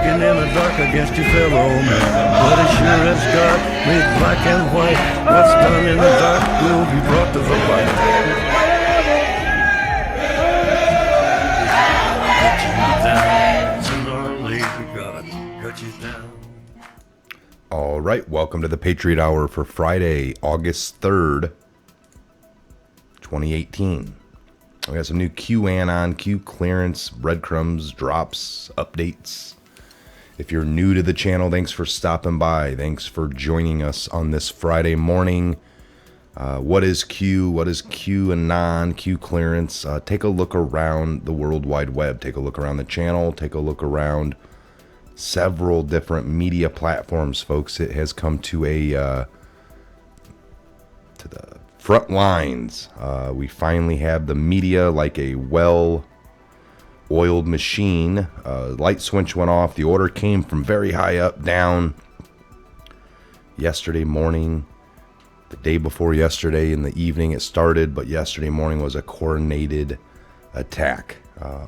walking in the dark against your fellow man. But as sure as God made black and white, what's done in the dark will be brought to the light. All right, welcome to the Patriot Hour for Friday, August 3rd, 2018. We got some new QAnon, Q clearance, breadcrumbs, drops, updates. If you're new to the channel, thanks for stopping by. Thanks for joining us on this Friday morning. What is Q? What is QAnon, Q clearance? Take a look around the World Wide Web. Take a look around the channel. Take a look around several different media platforms, folks. It has come to the front lines. We finally have the media like a well-oiled machine. Light switch went off. The order came from very high up down yesterday morning. The day before yesterday in the evening it started, but yesterday morning was a coordinated attack.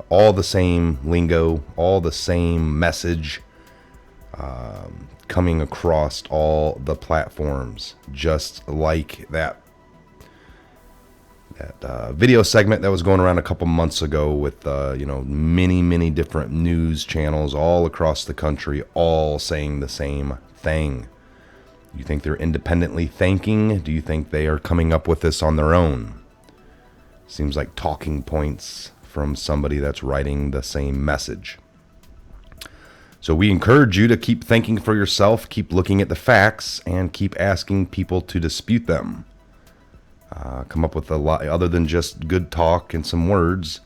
All the same lingo, all the same message coming across all the platforms, just like that video segment that was going around a couple months ago with many different news channels all across the country, all saying the same thing. You think they're independently thinking? Do you think they are coming up with this on their own? Seems like talking points from somebody that's writing the same message. So we encourage you to keep thinking for yourself, keep looking at the facts, and keep asking people to dispute them. Come up with a lot other than just good talk and some words.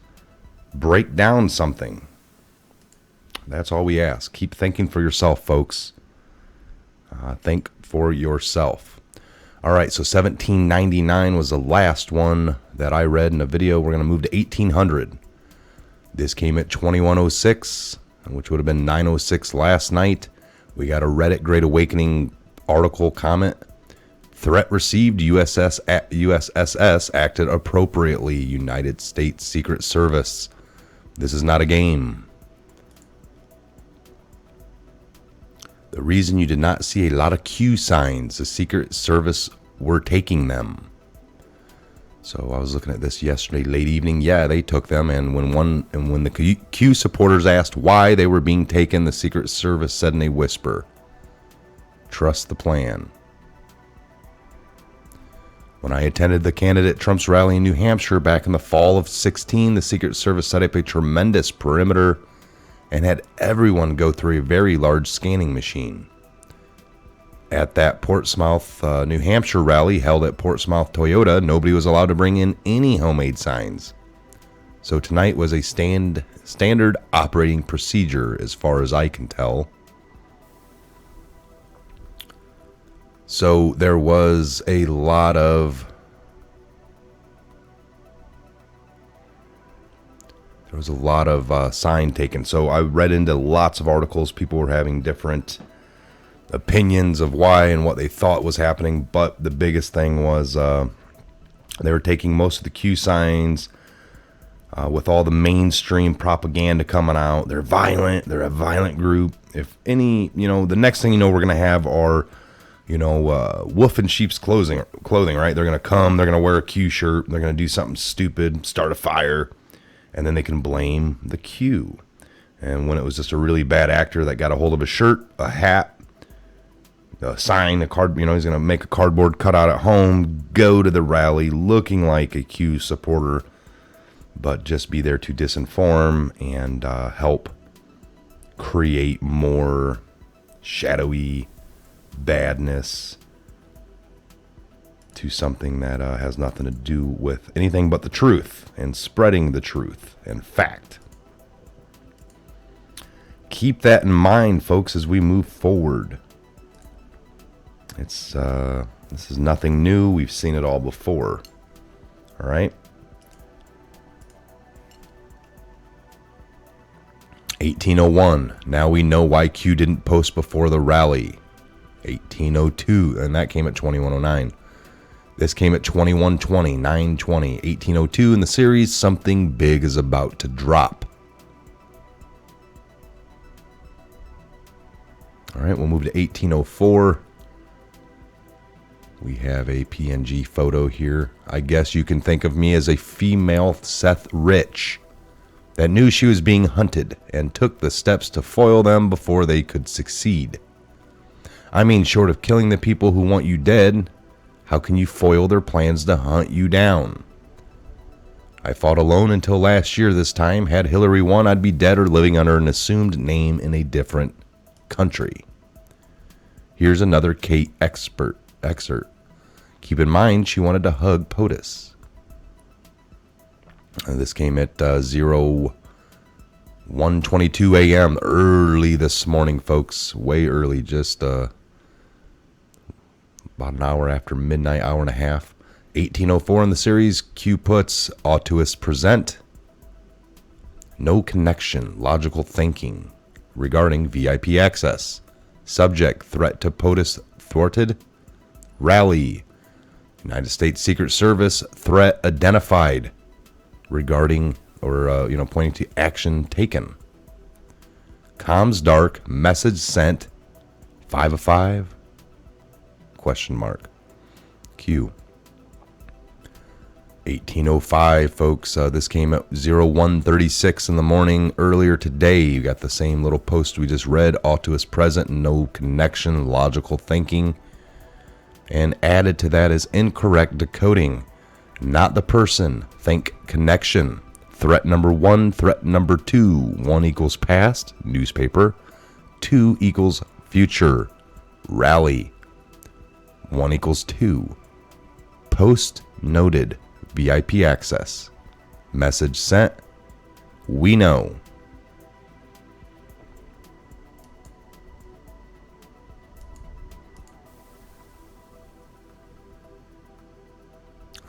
Break down something. That's all we ask. Keep thinking for yourself, folks. Think for yourself. All right, so 1799 was the last one that I read in a video. We're going to move to 1800. This came at 2106, which would have been 906 last night. We got a Reddit Great Awakening article comment. Threat received, USSS acted appropriately, United States Secret Service. This is not a game. The reason you did not see a lot of Q signs, the Secret Service were taking them. So I was looking at this yesterday late evening. Yeah, they took them, and when the Q supporters asked why they were being taken, the Secret Service said in a whisper, "Trust the plan." When I attended the candidate Trump's rally in New Hampshire back in the fall of 16, the Secret Service set up a tremendous perimeter and had everyone go through a very large scanning machine. At that Portsmouth, New Hampshire rally held at Portsmouth Toyota, nobody was allowed to bring in any homemade signs. So tonight was a standard operating procedure as far as I can tell. So there was a lot of sign taken. So I read into lots of articles. People were having different opinions of why and what they thought was happening. But the biggest thing was they were taking most of the Q signs with all the mainstream propaganda coming out. They're violent. They're a violent group. If any, the next thing we're going to have are, wolf in sheep's clothing, right? They're going to come. They're going to wear a Q shirt. They're going to do something stupid, start a fire. And then they can blame the Q. And when it was just a really bad actor that got a hold of a shirt, a hat, a sign, a card, he's going to make a cardboard cutout at home, go to the rally looking like a Q supporter, but just be there to disinform and help create more shadowy badness to something that has nothing to do with anything but the truth and spreading the truth and fact. Keep that in mind, folks, as we move forward. This is nothing new. We've seen it all before. All right. 1801. Now we know why Q didn't post before the rally. 1802, and that came at 2109. This came at 2120, 920, 1802 in the series. Something big is about to drop. All right, we'll move to 1804. We have a PNG photo here. I guess you can think of me as a female Seth Rich that knew she was being hunted and took the steps to foil them before they could succeed. I mean, short of killing the people who want you dead, how can you foil their plans to hunt you down? I fought alone until last year this time. Had Hillary won, I'd be dead or living under an assumed name in a different country. Here's another Kate excerpt. Keep in mind, she wanted to hug POTUS. This came at 1:22 a.m. early this morning, folks. Way early, just about an hour after midnight, hour and a half. 1804 in the series, Q puts, Autuous present. No connection, logical thinking regarding VIP access. Subject, threat to POTUS thwarted. Rally, United States Secret Service, threat identified regarding or pointing to action taken. Comms dark, message sent, 5 of 5, question mark. Q. 1805, folks. This came at 01:36 in the morning earlier today. You got the same little post we just read. Autuous present, no connection, logical thinking. And added to that is incorrect decoding. Not the person. Think connection. Threat number 1, threat number 2. 1 equals past, newspaper. 2 equals future, rally. 1 equals 2. Post noted, VIP access. Message sent, we know.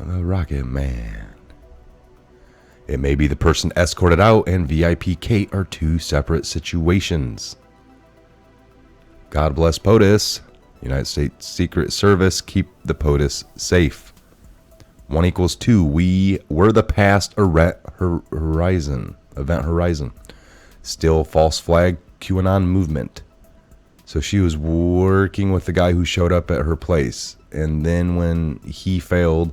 The Rocket Man. It may be the person escorted out and VIP Kate are two separate situations. God bless POTUS. United States Secret Service, keep the POTUS safe. 1 equals 2. We were the past event horizon. Still false flag QAnon movement. So she was working with the guy who showed up at her place. And then when he failed,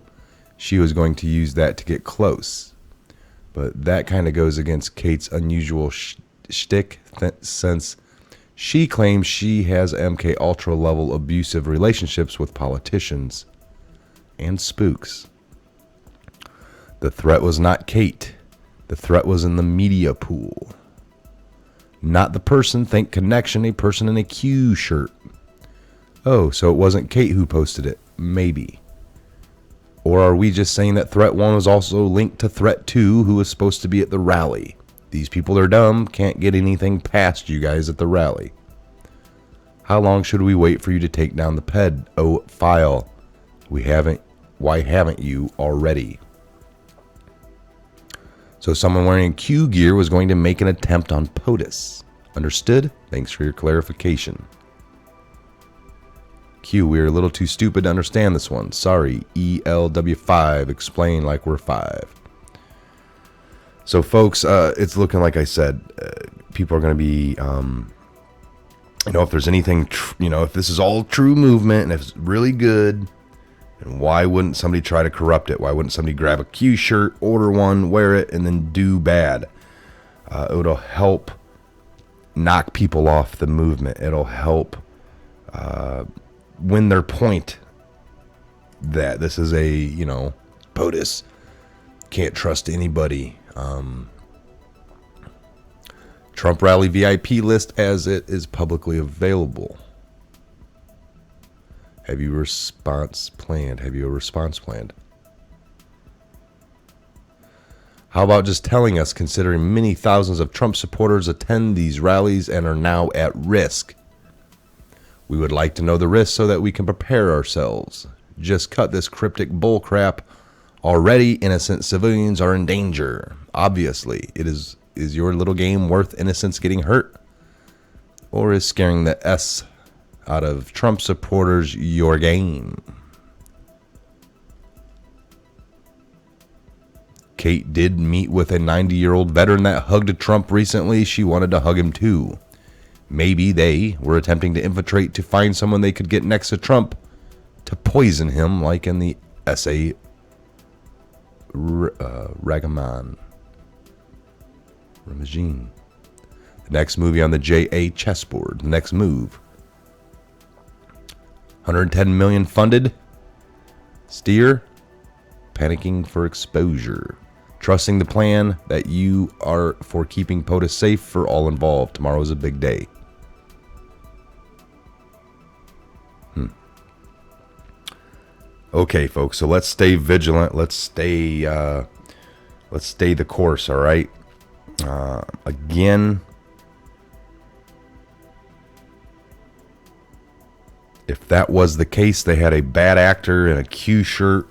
she was going to use that to get close. But that kind of goes against Kate's unusual shtick since she claims she has MK Ultra level abusive relationships with politicians and spooks. The threat was not Kate. The threat was in the media pool. Not the person, think connection, a person in a Q shirt. Oh, so it wasn't Kate who posted it. Maybe. Or are we just saying that threat 1 was also linked to threat 2 who was supposed to be at the rally? These people are dumb, can't get anything past you guys at the rally. How long should we wait for you to take down the pedo file? Why haven't you already? So someone wearing Q gear was going to make an attempt on POTUS. Understood? Thanks for your clarification. Q, we're a little too stupid to understand this one. Sorry, ELW5, explain like we're 5. So folks, it's looking like I said, people are going to be, if there's anything, if this is all true movement and if it's really good, and why wouldn't somebody try to corrupt it? Why wouldn't somebody grab a Q shirt, order one, wear it, and then do bad? It'll help knock people off the movement. It'll help win their point that this is a, POTUS, can't trust anybody. Trump rally VIP list as it is publicly available. Have you a response planned? How about just telling us, considering many thousands of Trump supporters attend these rallies and are now at risk? We would like to know the risk so that we can prepare ourselves. Just cut this cryptic bullcrap. Already innocent civilians are in danger. Obviously, is your little game worth innocents getting hurt? Or is scaring the S out of Trump supporters your game? Kate did meet with a 90-year-old veteran that hugged Trump recently. She wanted to hug him too. Maybe they were attempting to infiltrate to find someone they could get next to Trump to poison him, like in the essay Ragaman. Ramagine. The next movie on the JA chessboard. The next move. 110 million funded. Steer. Panicking for exposure. Trusting the plan that you are for keeping POTUS safe for all involved. Tomorrow is a big day. Okay, folks. So let's stay vigilant. Let's stay the course. All right. Again, if that was the case, they had a bad actor in a Q shirt.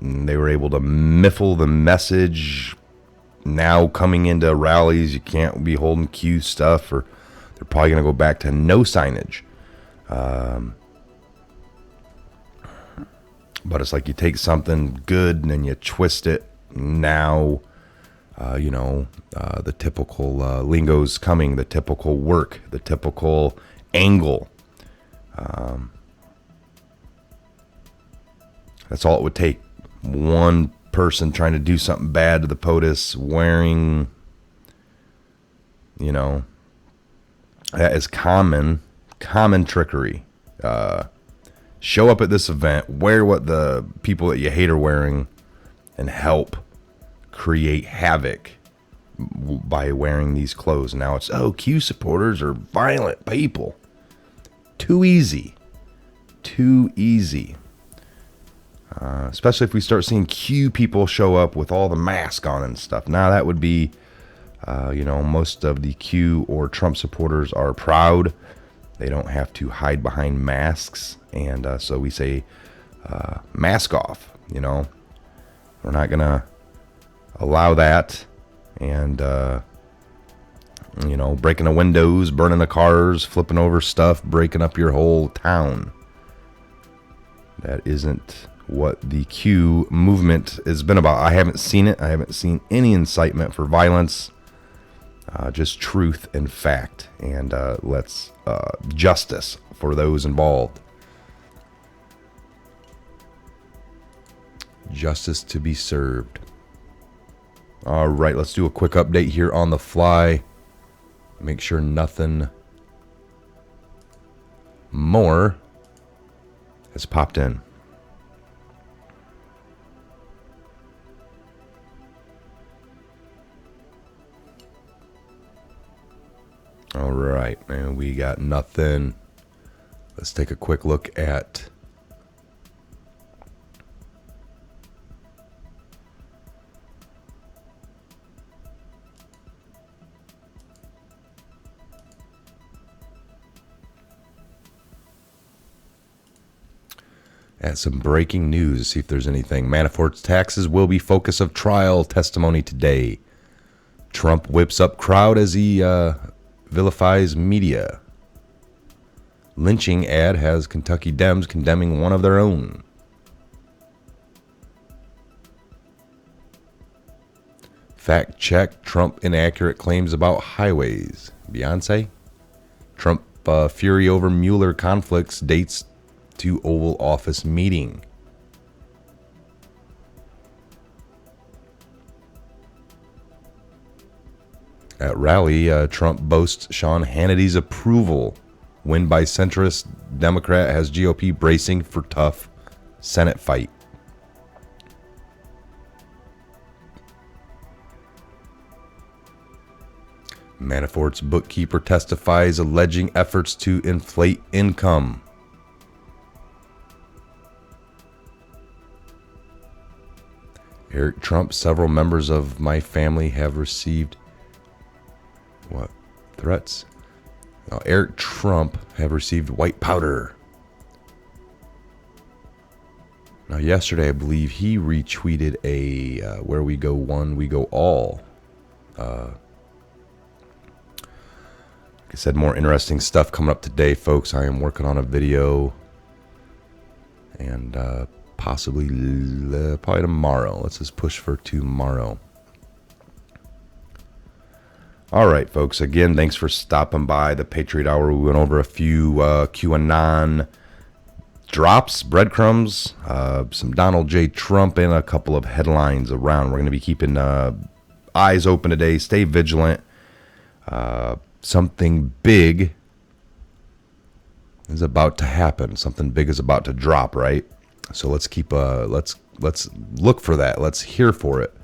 They were able to miffle the message. Now coming into rallies, you can't be holding Q stuff, or they're probably going to go back to no signage. But it's like you take something good and then you twist it. Now, the typical lingo's coming, the typical work, the typical angle. That's all it would take. One person trying to do something bad to the POTUS, wearing, that is common trickery. Show up at this event, wear what the people that you hate are wearing, and help create havoc by wearing these clothes. Now it's, Q supporters are violent people. Too easy. Especially if we start seeing Q people show up with all the mask on and stuff. Now that would be, most of the Q or Trump supporters are proud. They don't have to hide behind masks. And so we say, mask off, We're not going to allow that. And, breaking the windows, burning the cars, flipping over stuff, breaking up your whole town. That isn't what the Q movement has been about. I haven't seen it. I haven't seen any incitement for violence. Just truth and fact. And let's justice for those involved. Justice to be served. All right, let's do a quick update here on the fly. Make sure nothing more has popped in. All right, man, we got nothing. Let's take a quick look at some breaking news, see if there's anything. Manafort's taxes will be focus of trial testimony today. Trump whips up crowd as he vilifies media. Lynching ad has Kentucky Dems condemning one of their own. Fact check, Trump inaccurate claims about highways. Beyonce? Trump fury over Mueller conflicts dates to Oval Office meeting. At rally, Trump boasts Sean Hannity's approval. Win by centrist Democrat has GOP bracing for tough Senate fight. Manafort's bookkeeper testifies alleging efforts to inflate income. Eric Trump, several members of my family have received what? Threats? Now, Eric Trump have received white powder. Now, yesterday, I believe he retweeted a where we go one, we go all. Like I said, more interesting stuff coming up today, folks. I am working on a video. And possibly tomorrow. Let's just push for tomorrow. All right, folks. Again, thanks for stopping by the Patriot Hour. We went over a few QAnon drops, breadcrumbs, some Donald J. Trump, and a couple of headlines around. We're going to be keeping eyes open today. Stay vigilant. Something big is about to happen. Something big is about to drop, right? So let's keep let's look for that. Let's hear for it.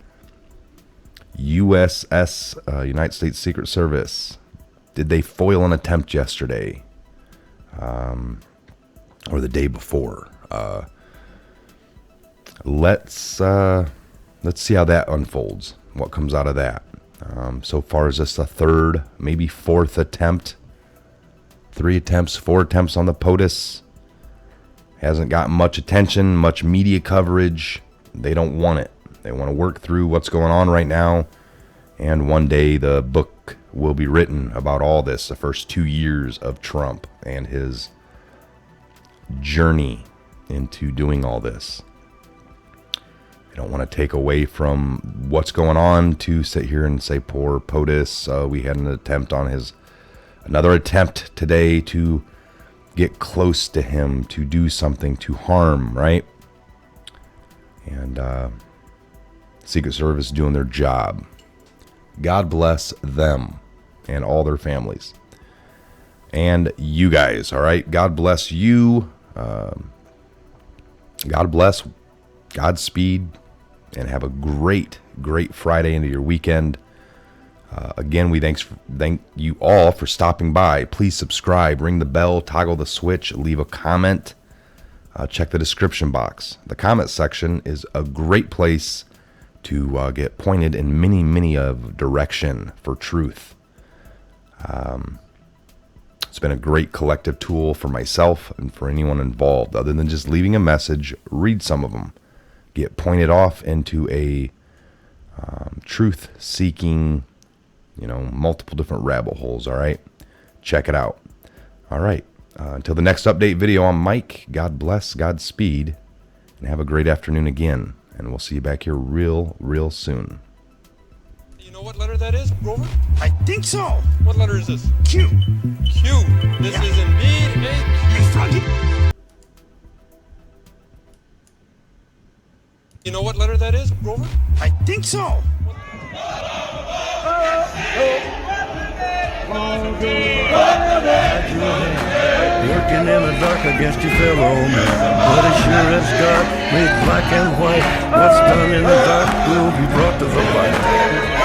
USS United States Secret Service. Did they foil an attempt yesterday? Or the day before? Let's see how that unfolds. What comes out of that? So far, is this the third, maybe fourth attempt? 3 attempts, 4 attempts on the POTUS. Hasn't gotten much attention, much media coverage. They don't want it. They want to work through what's going on right now. And one day the book will be written about all this, the first 2 years of Trump and his journey into doing all this. I don't want to take away from what's going on to sit here and say poor POTUS. We had another attempt today to get close to him, to do something, to harm, right? And Secret Service doing their job. God bless them and all their families. And you guys, all right? God bless you. God bless. Godspeed. And have a great, great Friday into your weekend. Again, we thank you all for stopping by. Please subscribe, ring the bell, toggle the switch, leave a comment. Check the description box. The comment section is a great place to get pointed in many of direction for truth. It's been a great collective tool for myself and for anyone involved. Other than just leaving a message, read some of them. Get pointed off into a truth-seeking, multiple different rabbit holes, all right? Check it out. All right. Until the next update video, I'm Mike. God bless, Godspeed, and have a great afternoon again. And we'll see you back here real soon. You know what letter that is, Grover? I think so. What letter is this? Q. Q. This is indeed a Q. You know what letter that is, Grover? I think so. Working in the dark against your fellow man. But as sure as God made black and white, what's done in the dark will be brought to the light.